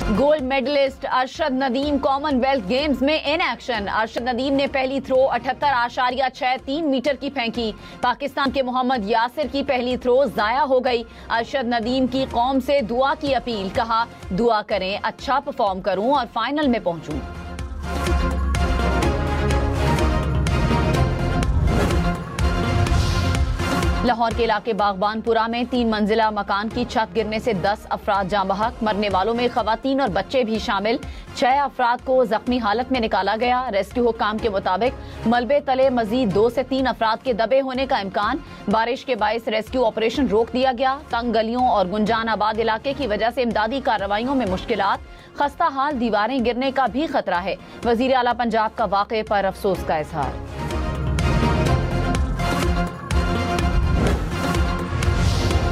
Gold medallist Arshad Nadeem Commonwealth Games में in action. Arshad Nadeem ने पहली थ्रो 78.63 मीटर की फेंकी। पाकिस्तान के मोहम्मद यासिर की पहली थ्रो जाया हो गई। अरशद नदीम की कौम से दुआ की अपील, कहा दुआ करें अच्छा परफॉर्म करूं और फाइनल में पहुंचूं। लाहौर के इलाके बागबानपुरा में 3 मंजिला मकान की छत गिरने से 10 अफराद जाँ बहक। मरने वालों में खवातीन और बच्चे भी शामिल। 6 अफराद को जख्मी हालत में निकाला गया। रेस्क्यू हुक्काम के मुताबिक मलबे तले मजीद 2 से 3 अफराद के दबे होने का इम्कान। बारिश के बायस रेस्क्यू ऑपरेशन रोक दिया गया। तंग गलियों और गुंजान आबाद इलाके की वजह से इमदादी कार्रवाइयों में मुश्किलात। खस्ता हाल दीवारें गिरने का भी खतरा है। वजीर आला पंजाब का वाक़े पर अफसोस का इजहार।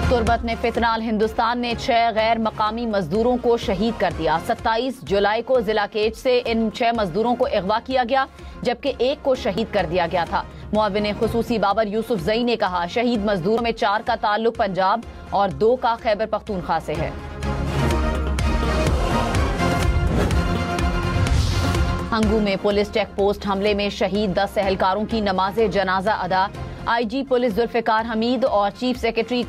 तुर्बत में फितनाल हिंदुस्तान ने 6 गैर मकामी मजदूरों को शहीद कर दिया। 27 जुलाई को जिला केच से इन 6 मजदूरों को अगवा किया गया, जबकि 1 को शहीद कर दिया गया था। मुअव्विन खुसूसी बाबर यूसुफ जई ने कहा शहीद मजदूरों में 4 का ताल्लुक पंजाब और 2 का खैबर पख्तूनख्वा से है। हंगू में पुलिस चेक पोस्ट हमले में शहीद 10 एहलकारों की नमाज जनाजा अदा। आईजी पुलिस जुल्फिकार हमीद और चीफ सेक्रेटरी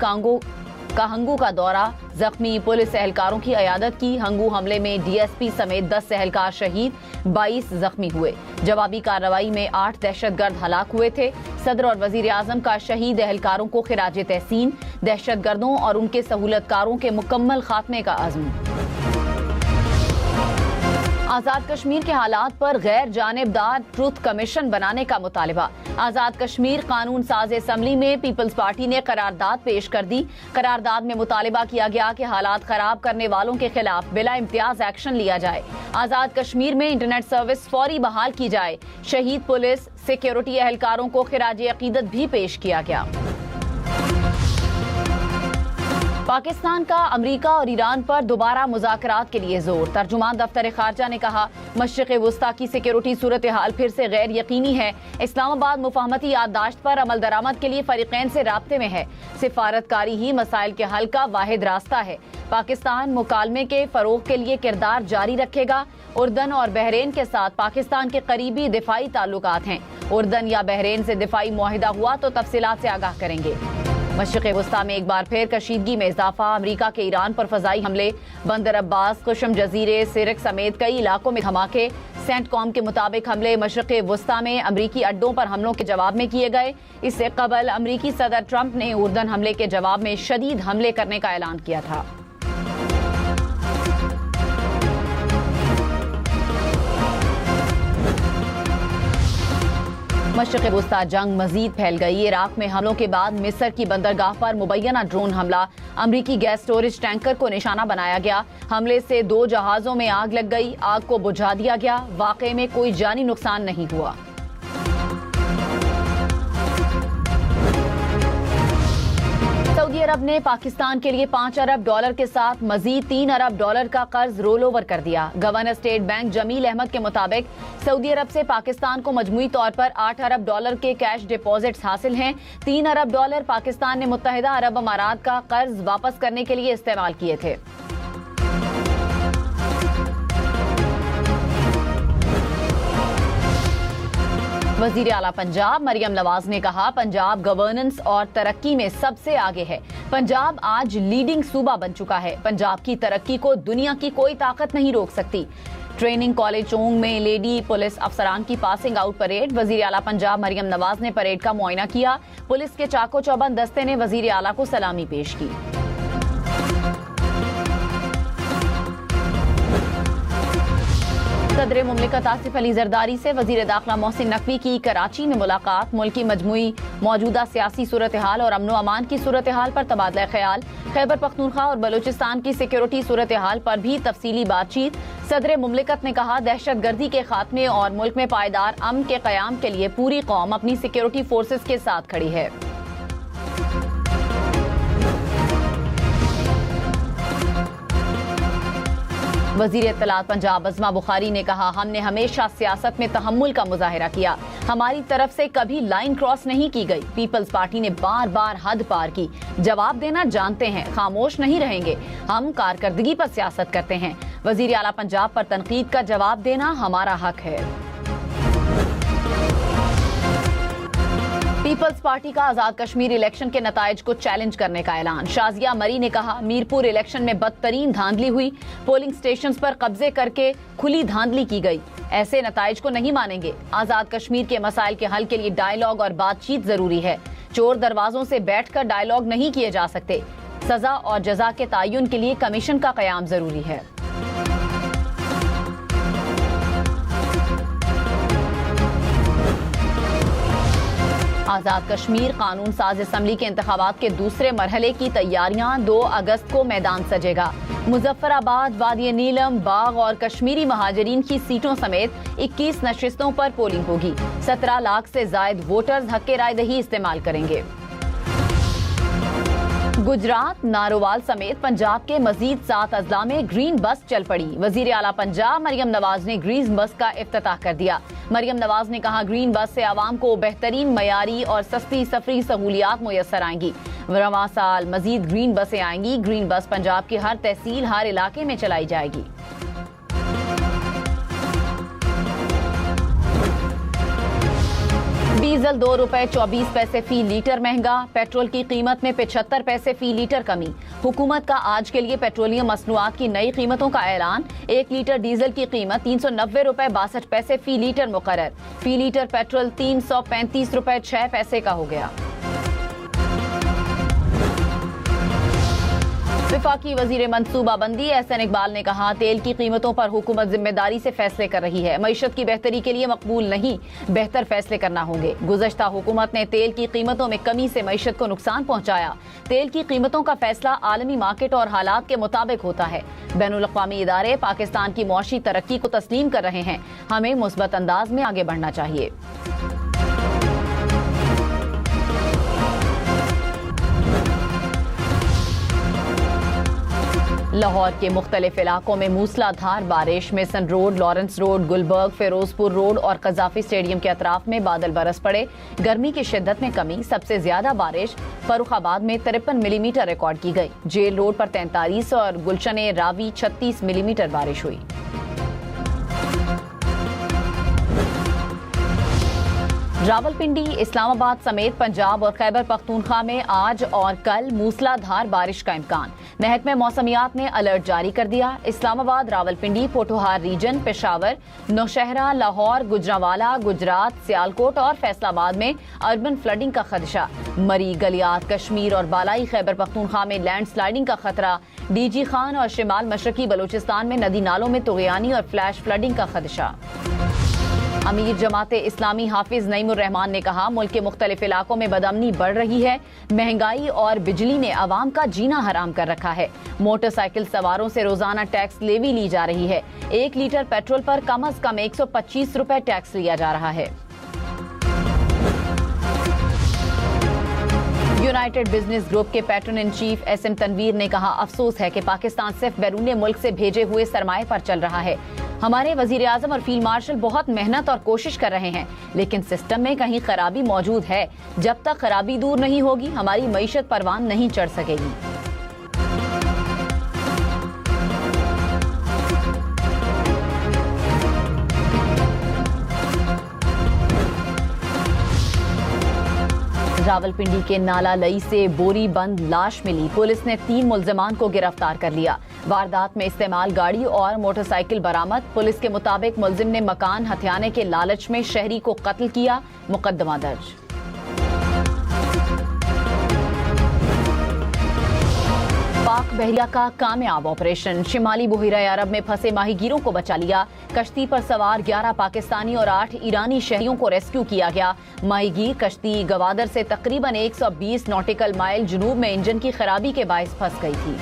हंगू का दौरा। जख्मी पुलिस एहलकारों की अयादत की। हंगू हमले में डीएसपी समेत 10 एहलकार शहीद, 22 जख्मी हुए। जवाबी कार्रवाई में 8 दहशतगर्द हलाक हुए थे। सदर और वजीर आजम का शहीद एहलकारों को खिराज तहसीन। दहशतगर्दों और उनके सहूलतकारों के मुकम्मल खात्मे का अज़्म। आजाद कश्मीर के हालात पर गैर जानिबदार ट्रुथ कमीशन बनाने का मुतालिबा। आजाद कश्मीर कानून साज असम्बली में पीपल्स पार्टी ने करारदाद पेश कर दी। करारदाद में मुतालिबा किया गया कि हालात खराब करने वालों के खिलाफ बिला इम्तियाज एक्शन लिया जाए। आजाद कश्मीर में इंटरनेट सर्विस फौरी बहाल की जाए। शहीद पुलिस सिक्योरिटी एहलकारों को खिराज अकीदत भी पेश किया गया। पाकिस्तान का अमरीका और ईरान पर दोबारा मुज़ाकरात के लिए जोर। तर्जुमान दफ्तर खारजा ने कहा मशरिक़ वुस्ता की सिक्योरिटी सूरत हाल फिर से गैर यकीनी है। इस्लामाबाद मुफाहमती याददाश्त पर अमल दरामद के लिए फरीक़ैन से राब्ते में है। सिफारतकारी ही मसाइल के हल का वाहिद रास्ता है। पाकिस्तान मुकालमे के फरोग के लिए किरदार जारी रखेगा। उर्दन और बहरेन के साथ पाकिस्तान के करीबी दिफाई ताल्लुकात हैं। उर्दन या बहरेन से दिफाई मुआहिदा हुआ तो तफसीलात से आगाह करेंगे। मशरिक़ वुस्ता में एक बार फिर कशीदगी में इजाफा। अमरीका के ईरान पर फजाई हमले। बंदर अब्बास, कुशम जजीरे, सिरक समेत कई इलाकों में धमाके। सेंटकॉम के मुताबिक हमले मशरिक़ वुस्ता में अमरीकी अड्डों पर हमलों के जवाब में किए गए। इससे कबल अमरीकी सदर ट्रंप ने उर्दन हमले के जवाब में शदीद हमले करने का ऐलान किया था। मशरिक़ वुस्ता जंग मजीद फैल गई। इराक में हमलों के बाद मिस्र की बंदरगाह पर मुबैना ड्रोन हमला। अमरीकी गैस स्टोरेज टैंकर को निशाना बनाया गया। हमले से 2 जहाजों में आग लग गई। आग को बुझा दिया गया। वाक़े में कोई जानी नुकसान नहीं हुआ। सऊदी अरब ने पाकिस्तान के लिए $5 अरब के साथ मजीद $3 अरब का कर्ज रोल ओवर कर दिया। Governor State Bank Jameel Ahmed के मुताबिक सऊदी अरब से पाकिस्तान को मजमूई तौर पर $8 अरब के कैश डिपॉजिट्स हासिल हैं। $3 अरब पाकिस्तान ने मुत्तहिदा अरब अमारात का कर्ज वापस करने के लिए इस्तेमाल किए थे। वजीर आला पंजाब मरियम नवाज ने कहा पंजाब गवर्नेंस और तरक्की में सबसे आगे है। पंजाब आज लीडिंग सूबा बन चुका है। पंजाब की तरक्की को दुनिया की कोई ताकत नहीं रोक सकती। ट्रेनिंग कॉलेज चोंग में लेडी पुलिस अफसरान की पासिंग आउट परेड। वजीर आला पंजाब मरियम नवाज ने परेड का मुआयना किया। पुलिस के चाको चौबंद दस्ते ने वजीर आला को सलामी पेश की। सदर मुमलिकत आसिफ अली जरदारी से वजीर दाखिला मोहसिन नकवी की कराची में मुलाकात। मुल्क की मजमूई मौजूदा सियासी सूरत हाल और अमन अमान की सूरत हाल पर तबादला ख्याल। खैबर पख्तूनख्वा और बलूचिस्तान की सिक्योरिटी सूरत हाल पर भी तफसीली बातचीत। सदर मुमलिकत ने कहा दहशत गर्दी के खात्मे और मुल्क में पायदार अमन के क़याम के लिए पूरी कौम अपनी सिक्योरिटी फोर्सेज के साथ खड़ी है। वजीर इत्तलात पंजाब अज़मा बुखारी ने कहा हमने हमेशा सियासत में तहम्मुल का मुजाहिरा किया। हमारी तरफ से कभी लाइन क्रॉस नहीं की गई। पीपल्स पार्टी ने बार बार हद पार की। जवाब देना जानते हैं, खामोश नहीं रहेंगे। हम कारकर्दगी पर सियासत करते हैं। वजीर आला पंजाब पर तनकीद का जवाब देना हमारा हक है। पीपल्स पार्टी का आजाद कश्मीर इलेक्शन के नताइज को चैलेंज करने का ऐलान। शाजिया मरी ने कहा, मीरपुर इलेक्शन में बदतरीन धांधली हुई, पोलिंग स्टेशंस पर कब्जे करके खुली धांधली की गई। ऐसे नताइज को नहीं मानेंगे। आजाद कश्मीर के मसाइल के हल के लिए डायलॉग और बातचीत जरूरी है। चोर दरवाजों से बैठकर डायलॉग नहीं किए जा सकते। सजा और जजा के तयन के लिए कमीशन का कयाम जरूरी है। आजाद कश्मीर कानून साज असम्बली के इंतखाबात के दूसरे मरहले की तैयारियां 2 अगस्त को मैदान सजेगा। मुजफ्फराबाद, वादी नीलम, बाग और कश्मीरी महाजरीन की सीटों समेत 21 नशिस्तों पर पोलिंग होगी। 17 लाख से जायद वोटर्स हक्के रायदही इस्तेमाल करेंगे। गुजरात, नारोवाल समेत पंजाब के मजीद 7 अजला में ग्रीन बस चल पड़ी। वजीर आला पंजाब मरियम नवाज ने ग्रीन बस का इफ्तिताह कर दिया। मरियम नवाज ने कहा, ग्रीन बस से आवाम को बेहतरीन मयारी और सस्ती सफरी सहूलियात मुयसर आएंगी। रवां साल मजीद ग्रीन बसें आएंगी। ग्रीन बस पंजाब की हर तहसील, हर इलाके में चलाई जाएगी। डीजल 2 रुपए 24 पैसे फी लीटर महंगा। पेट्रोल की कीमत में 75 पैसे फी लीटर कमी। हुकूमत का आज के लिए पेट्रोलियम मसनूआत की नई कीमतों का ऐलान। 1 लीटर डीजल की कीमत 390 रुपए 62 पैसे फी लीटर मुकर्रर। फी लीटर पेट्रोल 335 रुपए 6 पैसे का हो गया। विफाकी वजीर मंसूबाबंदी एहसन इकबाल ने कहा, तेल की कीमतों पर हुकूमत जिम्मेदारी से फैसले कर रही है। मईशत की बेहतरी के लिए मकबूल नहीं, बेहतर फैसले करना होंगे। गुज़श्ता हुकूमत ने तेल की कीमतों में कमी से मईशत को नुकसान पहुंचाया। तेल की कीमतों का फैसला आलमी मार्केट और हालात के मुताबिक होता है। बैनुल अक़वामी इदारे पाकिस्तान की मुआशी तरक्की को तस्लीम कर रहे हैं। हमें मुस्बत अंदाज में आगे बढ़ना चाहिए। लाहौर के मुख्तलिफ इलाकों में मूसलाधार बारिश। Mason Road, Lawrence Road, Gulberg, Ferozepur Road और कजाफी स्टेडियम के अतराफ में बादल बरस पड़े। गर्मी की शिद्दत में कमी। सबसे ज्यादा बारिश फर्रुखाबाद में 53 मिलीमीटर रिकॉर्ड की गई। जेल रोड पर 43 और गुलशन रावी 36 मिलीमीटर बारिश हुई। रावलपिंडी, इस्लामाबाद समेत पंजाब और खैबर पख्तूनख्वा में आज और कल मूसलाधार बारिश का इम्कान। महकमे मौसमियात ने अलर्ट जारी कर दिया। इस्लामाबाद, रावलपिंडी, पोठोहार रीजन, पेशावर, नौशहरा, लाहौर, गुजरांवाला, गुजरात, सियालकोट और फैसलाबाद में अर्बन फ्लडिंग का खदशा। मरी, गलियात, कश्मीर और बालाई खैबर पख्तूनख्वा में लैंडस्लाइडिंग का खतरा। डीजी खान और शिमाल मशरकी बलूचिस्तान में नदी नालों में तुग़यानी और फ्लैश फ्लडिंग का खदशा। अमीर जमाते इस्लामी हाफिज नईमुर रहमान ने कहा, मुल्क के मुख्तलिफ इलाकों में बदअमनी बढ़ रही है। महंगाई और बिजली ने आवाम का जीना हराम कर रखा है। मोटरसाइकिल सवारों से रोजाना टैक्स लेवी ली जा रही है। 1 लीटर पेट्रोल पर कम से कम 125 रुपए टैक्स लिया जा रहा है। यूनाइटेड बिजनेस ग्रुप के patron in chief SM Tanveer ने कहा, अफसोस है कि पाकिस्तान सिर्फ बैरून मुल्क से भेजे हुए सरमाए पर चल रहा है। हमारे वजीर आजम और फील्ड मार्शल बहुत मेहनत और कोशिश कर रहे हैं, लेकिन सिस्टम में कहीं खराबी मौजूद है। जब तक खराबी दूर नहीं होगी, हमारी मईशत परवान नहीं चढ़ सकेगी। रावलपिंडी के नाला लई से बोरी बंद लाश मिली। पुलिस ने 3 मुल्जिमान को गिरफ्तार कर लिया। वारदात में इस्तेमाल गाड़ी और मोटरसाइकिल बरामद। पुलिस के मुताबिक मुल्जिम ने मकान हथियाने के लालच में शहरी को कत्ल किया। मुकदमा दर्ज। पाक बहरिया का कामयाब ऑपरेशन। शिमाली बुहिरा अरब में फंसे माहीगीरों को बचा लिया। कश्ती पर सवार 11 पाकिस्तानी और 8 ईरानी शहरियों को रेस्क्यू किया गया। माहीगीर कश्ती गवादर से तकरीबन 120 नॉटिकल माइल जुनूब में इंजन की खराबी के बायस फंस गई थी।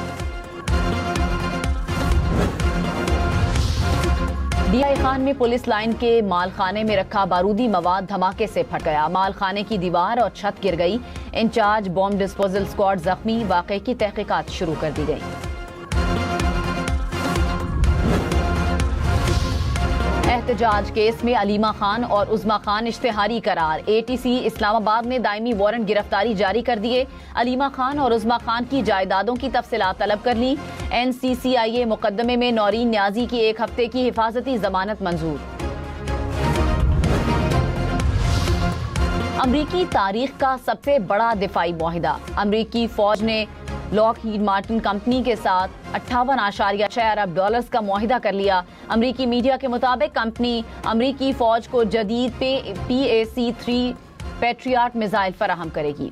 डीआई खान में पुलिस लाइन के मालखाने में रखा बारूदी मवाद धमाके से फट गया। मालखाने की दीवार और छत गिर गई। इंचार्ज बॉम्ब डिस्पोजल स्क्वाड जख्मी। वाकये की तहकीकात शुरू कर दी गई। एहतजाज केस में अलीमा खान और उज़मा खान इश्तिहारी करार। ATC इस्लामाबाद ने दायमी वारंट गिरफ्तारी जारी कर दिए। अलीमा खान और उज़मा खान की जायदादों की तफसीलात तलब कर ली। NCCIA मुकदमे में नौरीन न्याजी की 1 हफ्ते की हिफाजती जमानत मंजूर। अमरीकी तारीख का सबसे बड़ा दिफाई मुआहिदा। अमरीकी फौज ने लॉकहीड मार्टिन कंपनी के साथ 58.6 अरब डॉलर्स का मुआहिदा कर लिया। अमरीकी मीडिया के मुताबिक कंपनी अमरीकी फौज को जदीद PAC-3 पैट्रियट मिसाइल फराहम करेगी।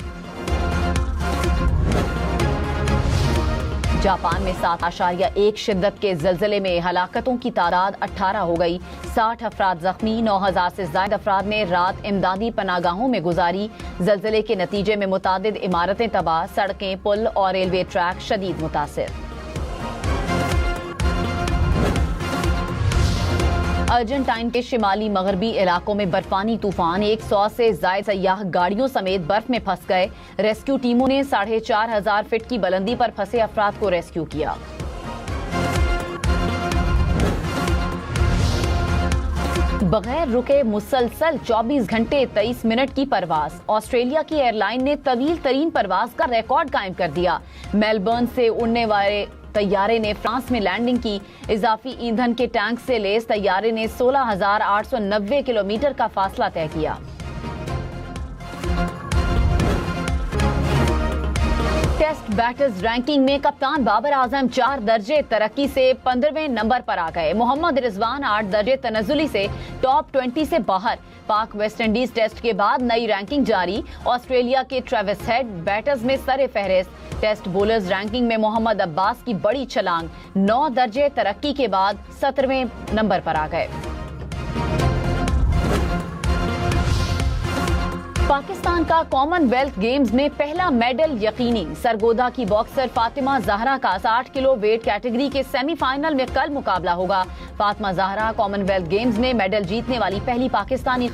जापान में 7.1 शिद्दत के ज़लज़ले में हलाकतों की तादाद 18 हो गई। 60 अफराद जख्मी। 9,000 से ज्यादा अफराद ने रात इमदादी पनागाहों में गुजारी। ज़लज़ले के नतीजे में मुतादिद इमारतें तबाह, सड़कें, पुल और रेलवे ट्रैक शदीद मुतासिर। अर्जेंटाइन के शिमाली मगरबी इलाकों में बर्फानी तूफान। 100 से ज्यादा सयाह गाड़ियों समेत बर्फ में फंस गए। रेस्क्यू टीमों ने 4,500 फीट की बुलंदी पर फंसे अफराद को रेस्क्यू किया। बगैर रुके मुसलसल 24 घंटे 23 मिनट की परवाज। ऑस्ट्रेलिया की एयरलाइन ने तवील तरीन परवाज का रिकॉर्ड कायम कर दिया। मेलबर्न से उड़ने वाले तैयारे ने फ्रांस में लैंडिंग की। इजाफी ईंधन के टैंक से लेस तैयारे ने 16,890 किलोमीटर का फासला तय किया। टेस्ट बैटर्स रैंकिंग में कप्तान बाबर आजम 4 दर्जे तरक्की से 15वें नंबर पर आ गए। मोहम्मद रिजवान 8 दर्जे तनज़ुली से टॉप 20 से बाहर। पाक वेस्ट इंडीज टेस्ट के बाद नई रैंकिंग जारी। ऑस्ट्रेलिया के ट्रेविस हेड बैटर्स में सरे फहरिस्त। टेस्ट बॉलर्स रैंकिंग में मोहम्मद अब्बास की बड़ी छलांग। 9 दर्जे तरक्की के बाद 17वें नंबर पर आ गए। पाकिस्तान का कॉमनवेल्थ गेम्स में पहला मेडल यकीनी। सरगोदा की बॉक्सर फातिमा जहरा का 60 किलो वेट कैटेगरी के सेमीफाइनल में कल मुकाबला होगा। फातिमा जहरा कॉमनवेल्थ गेम्स में मेडल जीतने वाली पहली पाकिस्तानी